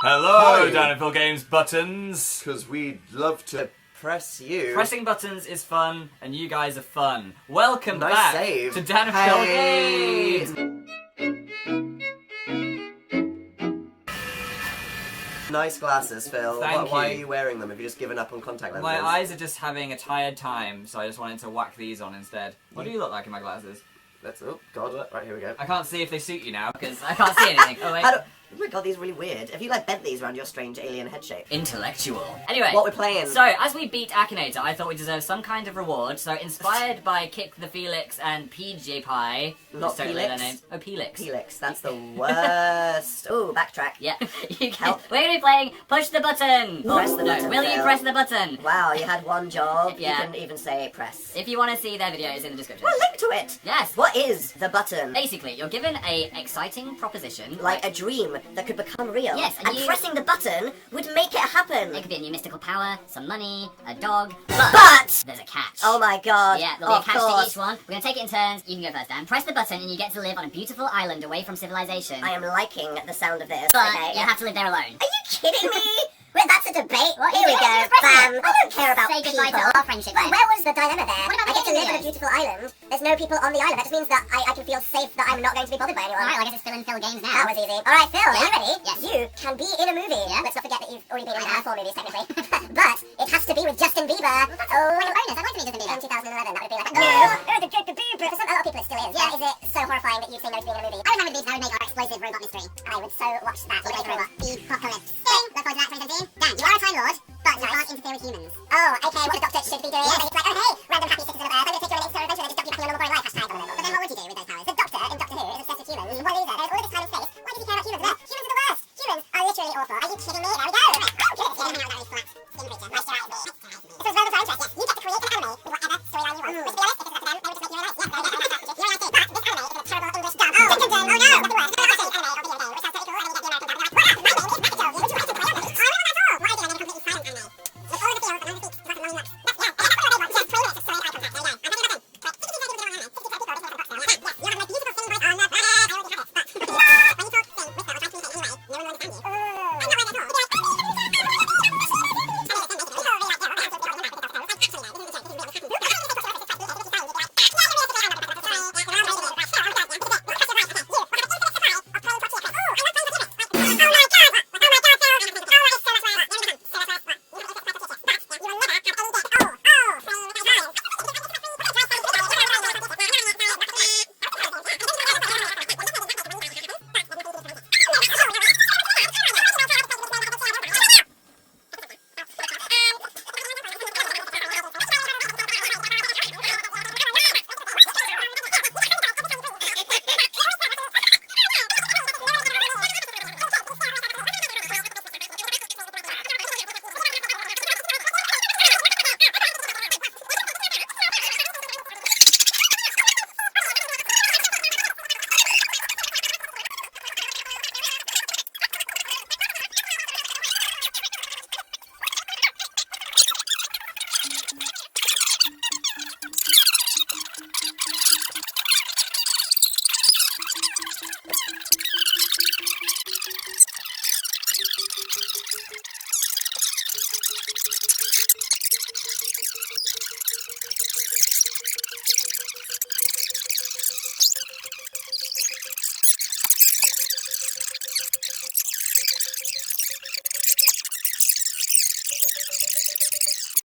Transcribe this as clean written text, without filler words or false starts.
Hello, Hi. Dan and Phil Games buttons. Because we'd love to press you. Pressing buttons is fun, and you guys are fun. Welcome Nice back save. to Dan and Hey. Phil Games. Nice glasses, Phil. Thank Why you. are you wearing them? Have you just given up on contact lenses? My eyes are just having a tired time, so I just wanted to whack these on instead. What do you look like in my glasses? Oh, God, right, here we go. I can't see if they suit you now, because I can't see anything. Oh, wait. Oh my God, these are really weird. Have you, bent these around your strange alien head shape? Intellectual. Anyway. What we're playing. So, as we beat Akinator, I thought we deserved some kind of reward, so inspired by Kick the Felix and PJ Pie. Not just don't know their Felix. names. Oh, Pelix. Felix, that's the worst. Ooh, backtrack. Yeah, you can. We're gonna be playing Push the Button! Press the button, Will you Phil. press the button? Wow, you had one job. Yeah. You can even say press. If you want to see their videos in the description. Well, link to it. Yes! What is the button? Basically, you're given a exciting proposition. Like a dream that could become real. Yes, and you- pressing the button would make it happen. It could be a new mystical power, some money, a dog, But there's a catch. oh my God. Yeah, there'll be a Of catch to course. each one. We're gonna take it in turns. You can go first, Dan. Press the button and you get to live on a beautiful island away from civilization. I am liking the sound of this. But okay, you have to live there alone. Are you kidding me? Well, that's a debate. What? Here we go. Yeah, press Bam. it. I don't care about Say goodbye people. to our friendship. Well, where was the dilemma there? What about I get to the live on a videos? beautiful island. There's no people on the island. That just means that I can feel safe that I'm not going to be bothered by anyone. Alright, well, I guess it's Phil and Phil Games now. That was easy. All right, Phil, are you ready? Yes. You can be in a movie. Yeah. Let's not forget that you've already been in 4 movies, technically. But it has to be with Justin Bieber. Oh, like a bonus. I'd like to meet Justin Bieber. In 2011, that would be like, no, the Justin Bieber. For some other people, it still is. Yeah. Is it so horrifying that you'd say no to being in a movie? I would have a movie that would make our explosive robot mystery. I would so watch that. The robot. The apocalypse. Look forward to that 2017. Dan, you are a Time Lord, but you can't interfere with humans. Oh, okay, what the Doctor should be doing. Yeah. It's like, oh hey, random happy citizen of Earth, I'm going to take you on an interstellar adventure and just dump you back in your normal boring life. Hashtag on But then what would you do with those powers? The Doctor in Doctor Who is obsessed with humans. What loser? There's all this time and space. Why does he care about humans? Humans are the worst. Humans are literally awful. Are you kidding me? There we go. Oh, good. Yeah, hang out with that flat skin creature. Moisturize me. This was relevant for interest, yes. You get to create an anime with whatever storyline you want. But to be honest, if it's up to them, they would just make you a nice. Yeah, you're right too. But this anime is a terrible English dub. Oh, oh no. It's the worst. It's the anime or video game, which sounds pretty cool, and you get the American dub. My name is Macadovi. Would you like to play on the beach? Oh, not at all. Why do I need a completely silent anime? With all of the feels and none of the feet. It's like a long nuts. Yeah, that's what I want. Just 20 minutes of solid eye contact. There you go. I'm pressing the button. But 60 people do it on anime. 60 people just like a box now. Yes, you have the most beautiful singing voice on the planet. I already have it. But when you talk, sing, whisper, or try to communicate anyway, no one will understand you. I'm not right at all.